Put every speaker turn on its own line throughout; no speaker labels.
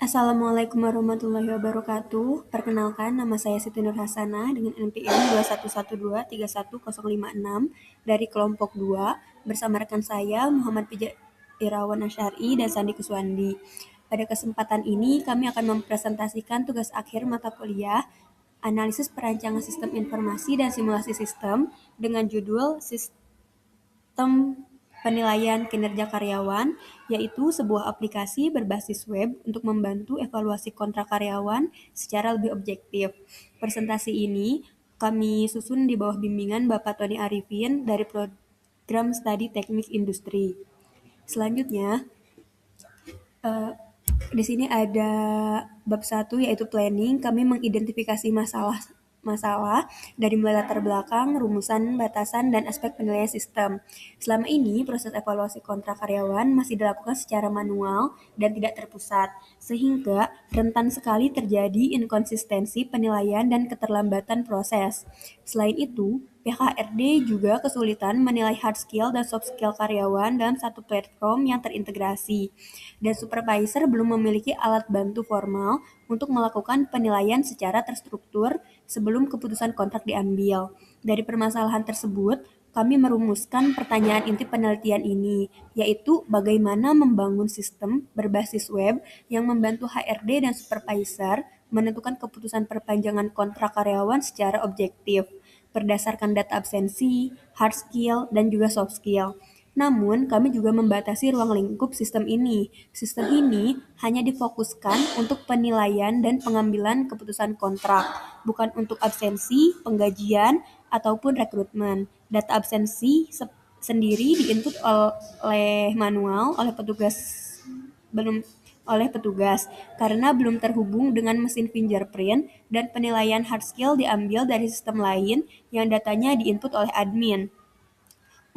Assalamualaikum warahmatullahi wabarakatuh. Perkenalkan, nama saya Siti Nur Hasanah dengan NPM 2112311056 dari kelompok 2 bersama rekan saya Muhammad Pija Irawan Asyari dan Sandi Kuswandi. Pada kesempatan ini kami akan mempresentasikan tugas akhir mata kuliah Analisis Perancangan Sistem Informasi dan Simulasi Sistem dengan judul Sistem Penilaian Kinerja Karyawan, yaitu sebuah aplikasi berbasis web untuk membantu evaluasi kontrak karyawan secara lebih objektif. Presentasi ini kami susun di bawah bimbingan Bapak Tony Arifin dari Program Studi Teknik Industri. Selanjutnya, di sini ada bab 1 yaitu planning. Kami mengidentifikasi masalah dari mulai latar belakang, rumusan, batasan, dan aspek penilaian sistem. Selama ini, proses evaluasi kontrak karyawan masih dilakukan secara manual dan tidak terpusat, sehingga rentan sekali terjadi inkonsistensi penilaian dan keterlambatan proses. Selain itu, pihak HRD juga kesulitan menilai hard skill dan soft skill karyawan dalam satu platform yang terintegrasi, dan supervisor belum memiliki alat bantu formal untuk melakukan penilaian secara terstruktur sebelum keputusan kontrak diambil. Dari permasalahan tersebut, kami merumuskan pertanyaan inti penelitian ini, yaitu bagaimana membangun sistem berbasis web yang membantu HRD dan supervisor menentukan keputusan perpanjangan kontrak karyawan secara objektif, berdasarkan data absensi, hard skill, dan juga soft skill. Namun, kami juga membatasi ruang lingkup sistem ini. Sistem ini hanya difokuskan untuk penilaian dan pengambilan keputusan kontrak, bukan untuk absensi, penggajian, ataupun rekrutmen. Data absensi sendiri diinput oleh manual oleh petugas karena belum terhubung dengan mesin fingerprint, dan penilaian hard skill diambil dari sistem lain yang datanya diinput oleh admin.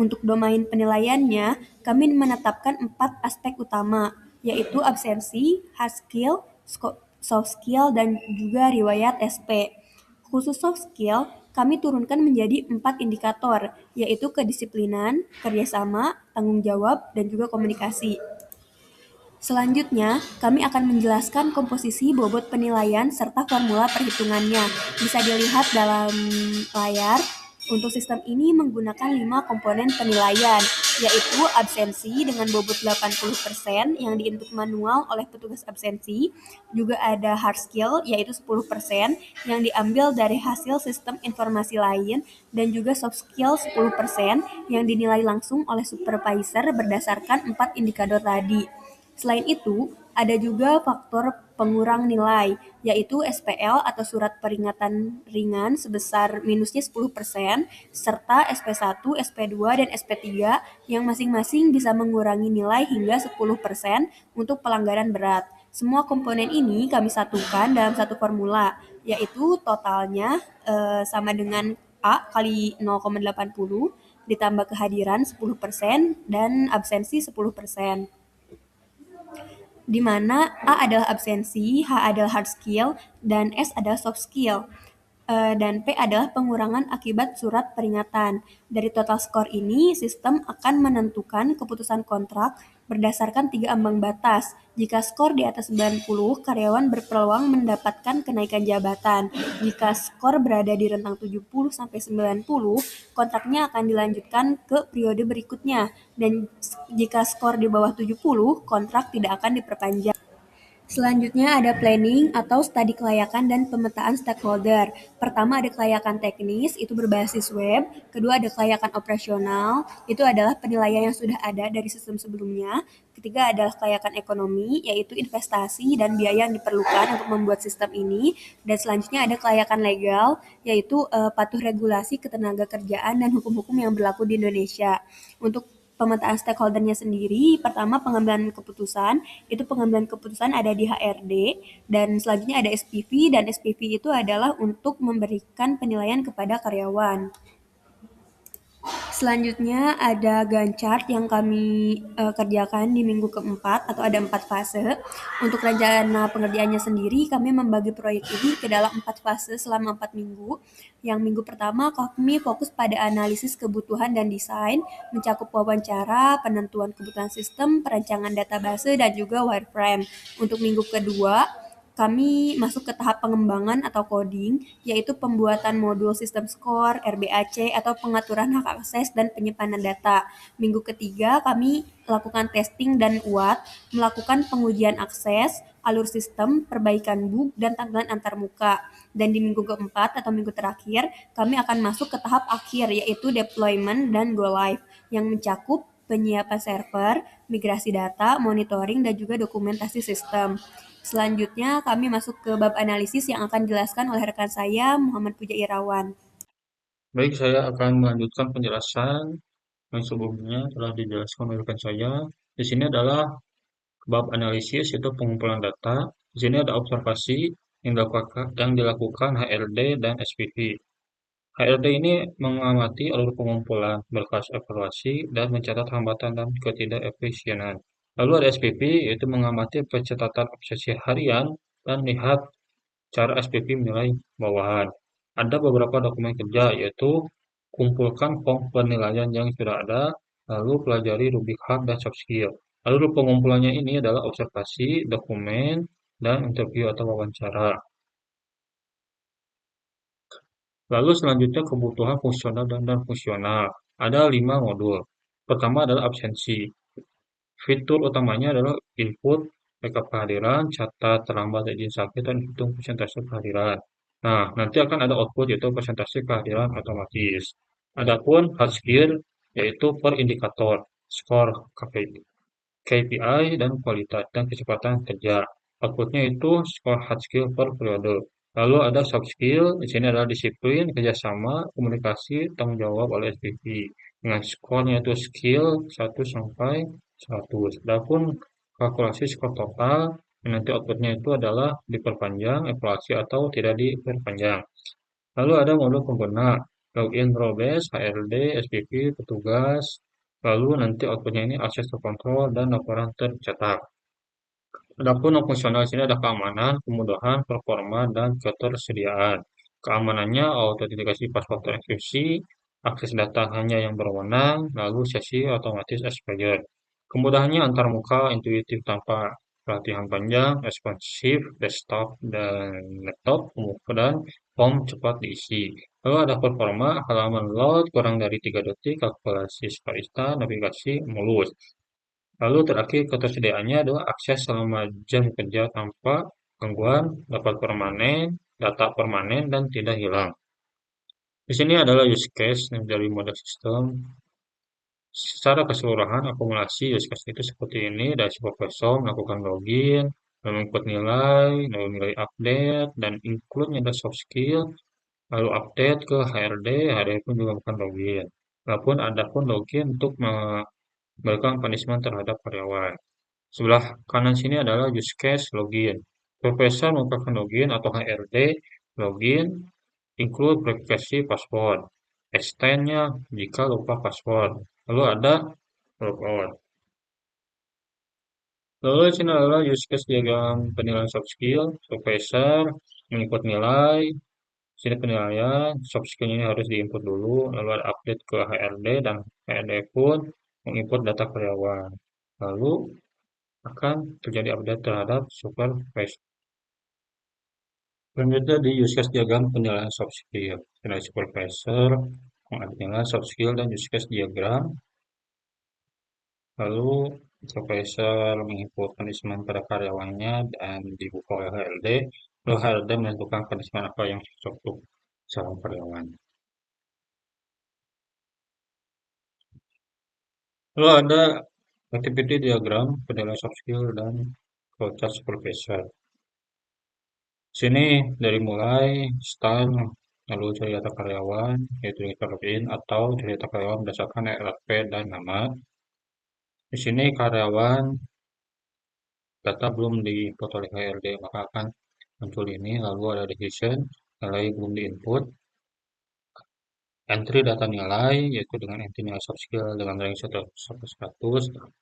Untuk domain penilaiannya, kami menetapkan 4 aspek utama, yaitu absensi, hard skill, soft skill, dan juga riwayat SP. Khusus soft skill, kami turunkan menjadi 4 indikator, yaitu kedisiplinan, kerjasama, tanggung jawab, dan juga komunikasi. Selanjutnya, kami akan menjelaskan komposisi bobot penilaian serta formula perhitungannya. Bisa dilihat dalam layar. Untuk sistem ini menggunakan 5 komponen penilaian, yaitu absensi dengan bobot 80% yang diinput manual oleh petugas absensi. Juga ada hard skill, yaitu 10% yang diambil dari hasil sistem informasi lain, dan juga soft skill 10% yang dinilai langsung oleh supervisor berdasarkan 4 indikator tadi. Selain itu, ada juga faktor pengurang nilai, yaitu SPL atau surat peringatan ringan sebesar minusnya 10%, serta SP1, SP2, dan SP3 yang masing-masing bisa mengurangi nilai hingga 10% untuk pelanggaran berat. Semua komponen ini kami satukan dalam satu formula, yaitu totalnya sama dengan A kali 0,80 ditambah kehadiran 10% dan absensi 10%. Di mana A adalah absensi, H adalah hard skill, dan S adalah soft skill. Dan P adalah pengurangan akibat surat peringatan. Dari total skor ini, sistem akan menentukan keputusan kontrak berdasarkan 3 ambang batas. Jika skor di atas 90, karyawan berpeluang mendapatkan kenaikan jabatan. Jika skor berada di rentang 70-90, kontraknya akan dilanjutkan ke periode berikutnya. Dan jika skor di bawah 70, kontrak tidak akan diperpanjang. Selanjutnya ada planning atau studi kelayakan dan pemetaan stakeholder. Pertama ada kelayakan teknis, itu berbasis web. Kedua ada kelayakan operasional, itu adalah penilaian yang sudah ada dari sistem sebelumnya. Ketiga adalah kelayakan ekonomi, yaitu investasi dan biaya yang diperlukan untuk membuat sistem ini. Dan selanjutnya ada kelayakan legal, yaitu patuh regulasi ketenagakerjaan dan hukum-hukum yang berlaku di Indonesia. Untuk pemetaan stakeholdernya sendiri, pertama pengambilan keputusan, itu pengambilan keputusan ada di HRD, dan selanjutnya ada SPV, dan SPV itu adalah untuk memberikan penilaian kepada karyawan. Selanjutnya ada Gantt chart yang kami kerjakan di minggu keempat atau ada 4 fase. Untuk rencana pengerjaannya sendiri, kami membagi proyek ini ke dalam 4 fase selama 4 minggu. Yang minggu pertama kami fokus pada analisis kebutuhan dan desain, mencakup wawancara, penentuan kebutuhan sistem, perancangan database, dan juga wireframe. Untuk minggu kedua, kami masuk ke tahap pengembangan atau coding, yaitu pembuatan modul sistem skor, RBAC, atau pengaturan hak akses dan penyimpanan data. Minggu ketiga, kami lakukan testing dan UAT, melakukan pengujian akses, alur sistem, perbaikan bug, dan tampilan antarmuka. Dan di minggu keempat atau minggu terakhir, kami akan masuk ke tahap akhir, yaitu deployment dan go live, yang mencakup penyiapan server, migrasi data, monitoring, dan juga dokumentasi sistem. Selanjutnya, kami masuk ke bab analisis yang akan dijelaskan oleh rekan saya, Muhammad Puja Irawan.
Baik, saya akan melanjutkan penjelasan yang sebelumnya telah dijelaskan oleh rekan saya. Di sini adalah bab analisis, yaitu pengumpulan data. Di sini ada observasi yang dilakukan HRD dan SPV. HRD ini mengamati alur pengumpulan, berkas evaluasi, dan mencatat hambatan dan ketidakefisienan. Lalu ada SPV, yaitu mengamati pencatatan obsesi harian dan lihat cara SPV menilai bawahan. Ada beberapa dokumen kerja, yaitu kumpulkan form penilaian yang sudah ada, lalu pelajari rubrik hard dan soft skill. Lalu pengumpulannya ini adalah observasi, dokumen, dan interview atau wawancara. Lalu selanjutnya kebutuhan fungsional dan non-fungsional. Ada 5 modul. Pertama adalah absensi. Fitur utamanya adalah input, rekap kehadiran, catat terlambat izin sakit, dan hitung persentase kehadiran. Nah, nanti akan ada output yaitu persentase kehadiran otomatis. Adapun hard skill yaitu per indikator, skor KPI dan kualitas dan kecepatan kerja. Outputnya itu skor hard skill per periode. Lalu ada soft skill, di sini adalah disiplin, kerjasama, komunikasi, tanggung jawab oleh SPV. Dengan skornya itu skill 1 sampai 100. Adapun kalkulasi skor total, yang nanti outputnya itu adalah diperpanjang, evaluasi atau tidak diperpanjang. Lalu ada modul pengguna, login, robes, HRD, SPV, petugas. Lalu nanti outputnya ini akses terkontrol dan laporan tercetak. Adapun non fungsional di sini ada keamanan, kemudahan, performa, dan ketersediaan. Keamanannya autentikasi pas faktor enkripsi, akses data hanya yang berwenang, lalu sesi otomatis expired. Kemudahannya antarmuka, intuitif tanpa pelatihan panjang, responsif, desktop dan laptop, kemudian form cepat diisi. Lalu ada performa, halaman load kurang dari 3 detik, kalkulasi barista, navigasi mulus. Lalu terakhir ketersediaannya adalah akses selama jam kerja tanpa gangguan, dapat permanen, data permanen, dan tidak hilang. Di sini adalah use case dari model sistem. Secara keseluruhan akumulasi use case itu seperti ini, dari supervisor melakukan login, lalu input nilai, lalu nilai update, dan include-nya ada soft skill, lalu update ke HRD, HRD pun juga bukan login. Walaupun ada pun login untuk memberikan punishment terhadap karyawan. Sebelah kanan sini adalah use case login. Profesor merupakan login atau HRD login include verifikasi password. Extend-nya jika lupa password. Lalu ada logout. Lalu di sini adalah use case diagram penilaian soft skill. Profesor menginput nilai. Sini penilaian soft skill ini harus diinput dulu. Lalu ada update ke HRD dan HRD pun menginput data karyawan. Lalu akan terjadi update terhadap supervisor. Selanjutnya di use case diagram penilaian soft skill. Penilaian supervisor, penilaian soft skill dan use case diagram. Lalu supervisor menginput punishment pada karyawannya dan dibuka oleh HRD. Lalu HRD menentukan punishment apa yang cocok untuk seorang karyawan. Lalu ada activity diagram penilaian soft skill dan flowchart supervisor. Sini dari mulai start, lalu cari data karyawan, yaitu data login atau cari data karyawan berdasarkan RP dan nama. Di sini karyawan data belum diinput oleh HRD, maka akan muncul ini. Lalu ada decision, nilai belum diinput. entry data nilai, yaitu dengan entry nilai soft skill dengan range 100.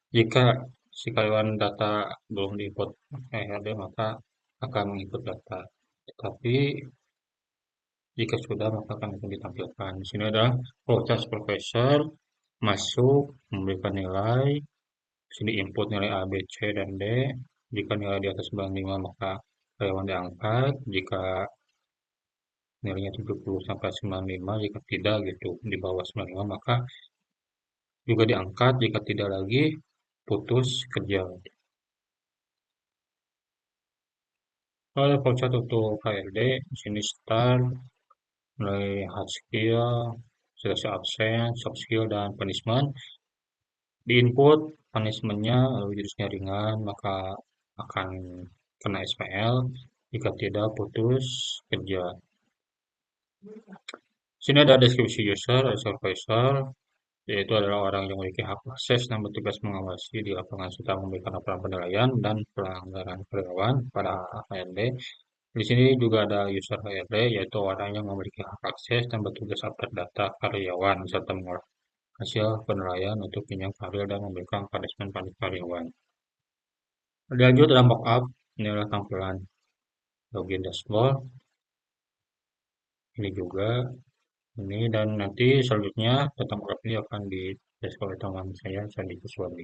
Jika si karyawan data belum diinput HRD, maka akan menginput data. Tetapi jika sudah, maka akan ditampilkan. Di sini adalah proses supervisor masuk, memberikan nilai, di sini input nilai A, B, C, dan D. Jika nilai di atas 95, maka karyawan diangkat. Jika nilainya 70 sampai 95, jika tidak gitu di bawah 95, maka juga diangkat. Jika tidak lagi, putus kerja. Kalau proses untuk KRD, di sini start, mulai hard skill, seleksi absen, soft skill, dan punishment. Di input punishmentnya lalu jurusnya ringan, maka akan kena SPL. Jika tidak, putus kerja. Sini ada deskripsi user, ada supervisor, yaitu adalah orang yang memiliki hak akses dan bertugas mengawasi di lapangan serta memberikan laporan penilaian dan pelanggaran karyawan pada HRD. Di sini juga ada user HRD, yaitu orang yang memiliki hak akses dan bertugas update data karyawan serta mengolah hasil penilaian untuk jenjang karir dan memberikan punishment pada karyawan. Lanjut dalam mockup, ini adalah tampilan login dashboard. Ini juga ini dan nanti selanjutnya tentang mockup ini akan di dashboard oleh teman saya Sandi Kuswandi.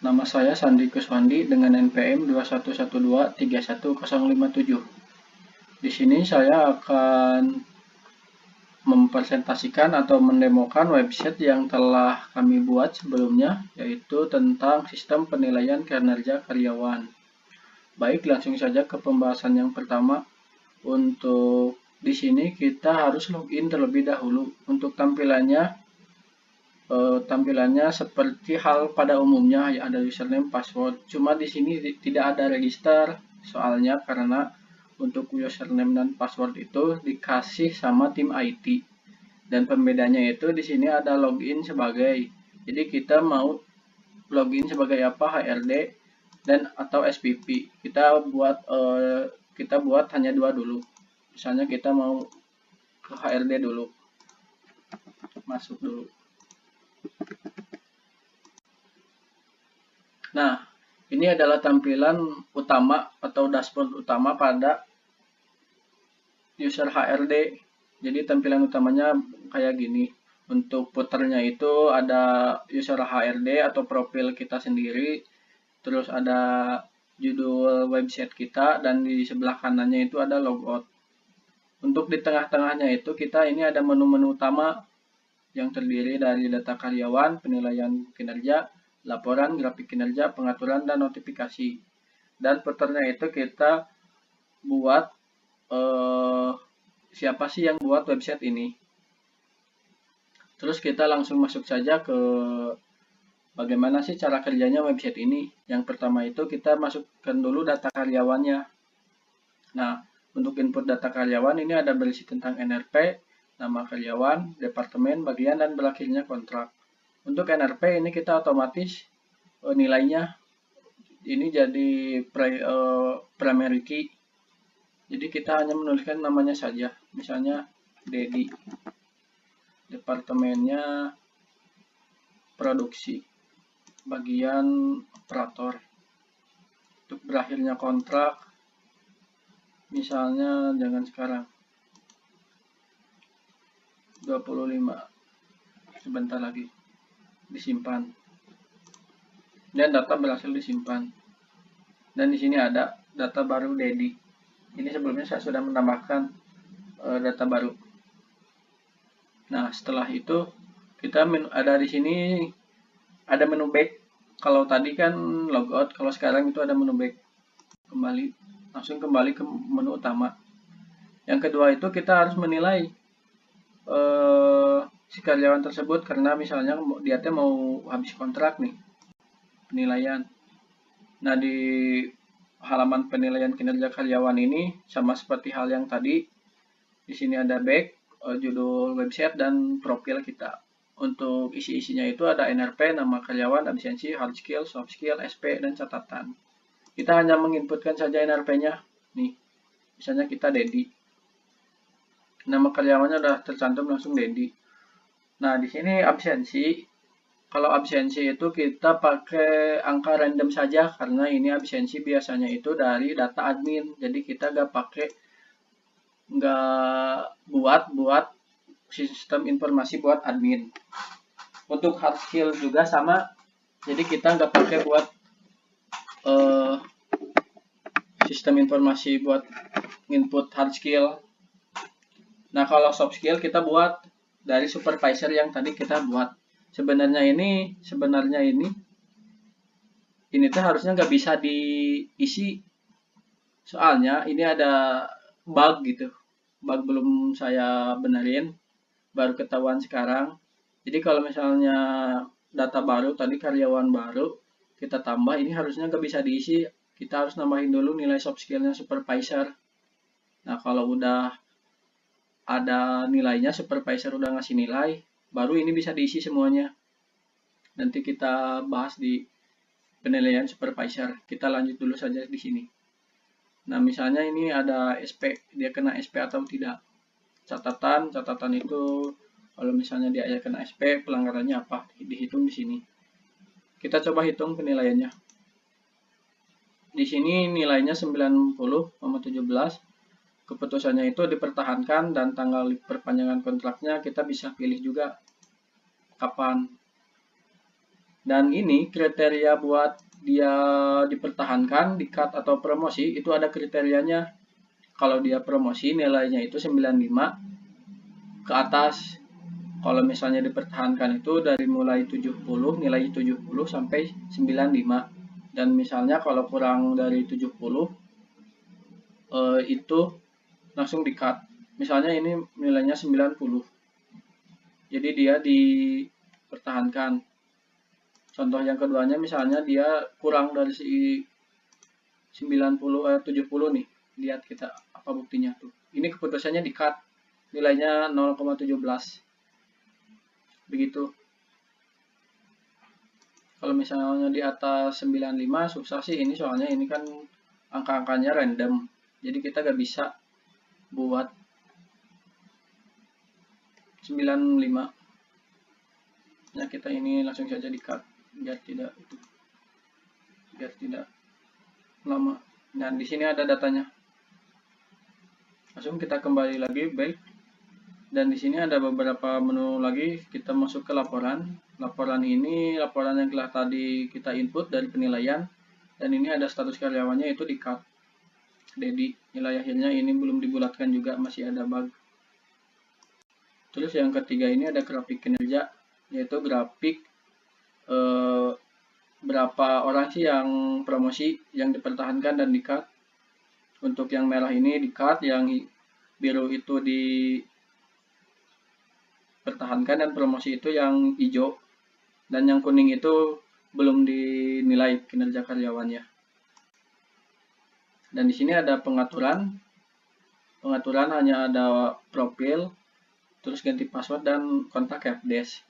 Nama saya Sandi Kuswandi dengan NPM 2112313057. Di sini saya akan mempresentasikan atau mendemokan website yang telah kami buat sebelumnya, yaitu tentang sistem penilaian kinerja karyawan. Baik, langsung saja ke pembahasan yang pertama. Untuk di sini kita harus login terlebih dahulu. Untuk tampilannya seperti hal pada umumnya, ya ada username, password. Cuma di sini tidak ada register, soalnya karena untuk username dan password itu dikasih sama tim IT. Dan pembedanya itu di sini ada login sebagai. Jadi kita mau login sebagai apa, HRD dan atau SPP. Kita buat hanya dua dulu. Misalnya kita mau ke HRD dulu. Masuk dulu. Nah, ini adalah tampilan utama atau dashboard utama pada user HRD. Jadi tampilan utamanya kayak gini. Untuk footernya itu ada user HRD atau profil kita sendiri. Terus ada judul website kita dan di sebelah kanannya itu ada logout. Untuk di tengah-tengahnya itu kita ini ada menu-menu utama yang terdiri dari data karyawan, penilaian kinerja, laporan, grafik kinerja, pengaturan, dan notifikasi. Dan footernya itu kita buat siapa sih yang buat website ini. Terus kita langsung masuk saja ke bagaimana sih cara kerjanya website ini. Yang pertama itu kita masukkan dulu data karyawannya. Nah, untuk input data karyawan ini ada berisi tentang NRP, nama karyawan, departemen, bagian, dan berakhirnya kontrak. Untuk NRP ini kita otomatis nilainya ini jadi primary key. Jadi kita hanya menuliskan namanya saja. Misalnya Dedi. Departemennya produksi. Bagian operator. Untuk berakhirnya kontrak, misalnya jangan sekarang. 25. Sebentar lagi. Disimpan. Dan data berhasil disimpan. Dan di sini ada data baru Dedi. Ini sebelumnya saya sudah menambahkan data baru. Nah, setelah itu kita ada di sini ada menu back. Kalau tadi kan logout, kalau sekarang itu ada menu back. Langsung kembali ke menu utama. Yang kedua itu kita harus menilai si karyawan tersebut karena misalnya dia mau habis kontrak nih. Penilaian. Nah, di halaman penilaian kinerja karyawan ini sama seperti hal yang tadi. Di sini ada back, judul website dan profil kita. Untuk isi-isinya itu ada NRP, nama karyawan, absensi, hard skill, soft skill, SP, dan catatan. Kita hanya menginputkan saja NRP-nya. Nih, misalnya kita Dedi. Nama karyawannya sudah tercantum langsung Dedi. Nah, di sini absensi. Kalau absensi itu kita pakai angka random saja karena ini absensi biasanya itu dari data admin. Jadi kita nggak buat sistem informasi buat admin. Untuk hard skill juga sama. Jadi kita nggak pakai buat eh, sistem informasi buat input hard skill. Nah, kalau soft skill kita buat dari supervisor yang tadi kita buat. Sebenarnya ini tuh harusnya nggak bisa diisi. Soalnya ini ada bug gitu. Bug belum saya benerin, baru ketahuan sekarang. Jadi kalau misalnya data baru, tadi karyawan baru, kita tambah, ini harusnya nggak bisa diisi. Kita harus nambahin dulu nilai soft skillnya supervisor. Nah, kalau udah ada nilainya, supervisor udah ngasih nilai, baru ini bisa diisi semuanya. Nanti kita bahas di penilaian supervisor. Kita lanjut dulu saja di sini. Nah, misalnya ini ada SP, dia kena SP atau tidak. Catatan itu kalau misalnya dia kena SP, pelanggarannya apa? Dihitung di sini. Kita coba hitung penilaiannya. Di sini nilainya 90,17. Keputusannya itu dipertahankan dan tanggal perpanjangan kontraknya kita bisa pilih juga kapan. Dan ini kriteria buat dia dipertahankan, di-cut atau promosi itu ada kriterianya. Kalau dia promosi nilainya itu 95 ke atas. Kalau misalnya dipertahankan itu dari mulai 70, nilai 70 sampai 95. Dan misalnya kalau kurang dari 70 itu langsung di-cut. Misalnya ini nilainya 90. Jadi dia dipertahankan. Contoh yang keduanya misalnya dia kurang dari si 70 nih. Lihat kita apa buktinya tuh. Ini keputusannya di-cut. Nilainya 0,17. Begitu. Kalau misalnya di atas 95 susah sih ini, soalnya ini kan angka-angkanya random. Jadi kita gak bisa buat 95. Nah, kita ini langsung saja di-cut biar tidak lama. Dan di sini ada datanya. Langsung kita kembali lagi back. Dan di sini ada beberapa menu lagi. Kita masuk ke laporan. Laporan ini laporan yang telah tadi kita input dari penilaian. Dan ini ada status karyawannya itu di-cut. Dedi, nilai akhirnya ini belum dibulatkan juga, masih ada bug. Terus yang ketiga ini ada grafik kinerja, yaitu grafik berapa orang sih yang promosi, yang dipertahankan dan di-cut. Untuk yang merah ini di-cut, yang biru itu dipertahankan, dan promosi itu yang hijau. Dan yang kuning itu belum dinilai kinerja karyawannya. Dan di sini ada pengaturan. Pengaturan hanya ada profil, terus ganti password dan kontak helpdesk.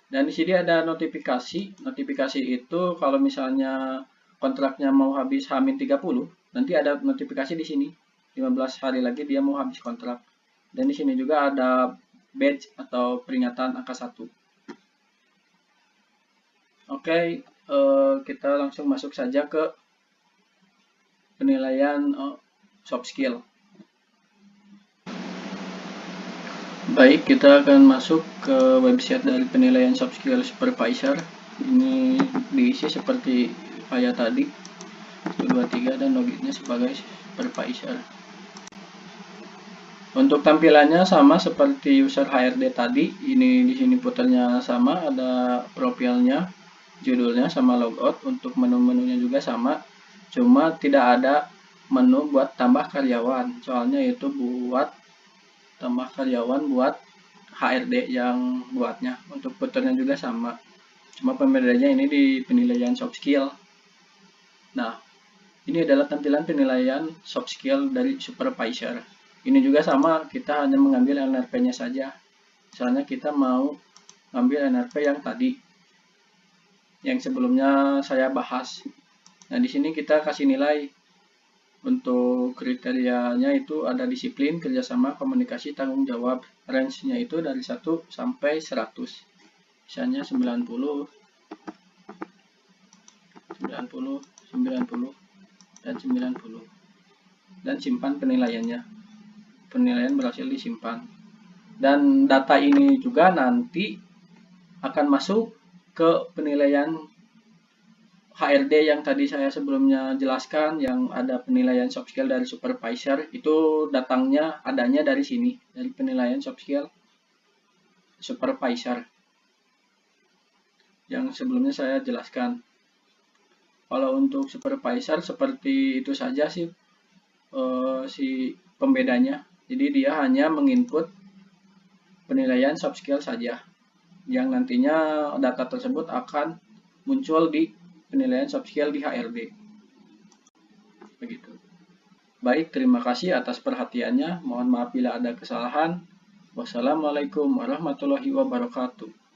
Dan di sini ada notifikasi. Notifikasi itu kalau misalnya kontraknya mau habis H-30, nanti ada notifikasi di sini. 15 hari lagi dia mau habis kontrak. Dan di sini juga ada badge atau peringatan angka 1. Oke, kita langsung masuk saja ke penilaian soft skill. Baik, kita akan masuk ke website dari penilaian soft skill supervisor. Ini diisi seperti kayak tadi, 123 dan loginnya sebagai supervisor. Untuk tampilannya sama seperti user HRD tadi. Ini di sini puternya sama, ada profilnya, judulnya sama logout. Untuk menu-menunya juga sama, cuma tidak ada menu buat tambah karyawan. Soalnya itu buat tambah karyawan buat HRD yang buatnya. Untuk puternya juga sama, cuma pembedanya ini di penilaian soft skill. Nah, ini adalah tampilan penilaian soft skill dari supervisor. Ini juga sama, kita hanya mengambil NRP-nya saja. Misalnya kita mau ngambil NRP yang tadi, yang sebelumnya saya bahas. Nah, di sini kita kasih nilai Untuk kriterianya itu ada disiplin, kerjasama, komunikasi, tanggung jawab. Range-nya itu dari 1 sampai 100. Misalnya 90, 90, 90, dan 90. Dan simpan penilaiannya. Penilaian berhasil disimpan. Dan data ini juga nanti akan masuk ke penilaian HRD yang tadi saya sebelumnya jelaskan, yang ada penilaian soft skill dari supervisor, itu adanya dari sini, dari penilaian soft skill supervisor yang sebelumnya saya jelaskan. Kalau untuk supervisor seperti itu saja sih si pembedanya. Jadi dia hanya menginput penilaian soft skill saja, yang nantinya data tersebut akan muncul di penilaian soft skill di HRD. Begitu. Baik, terima kasih atas perhatiannya. Mohon maaf bila ada kesalahan. Wassalamualaikum warahmatullahi wabarakatuh.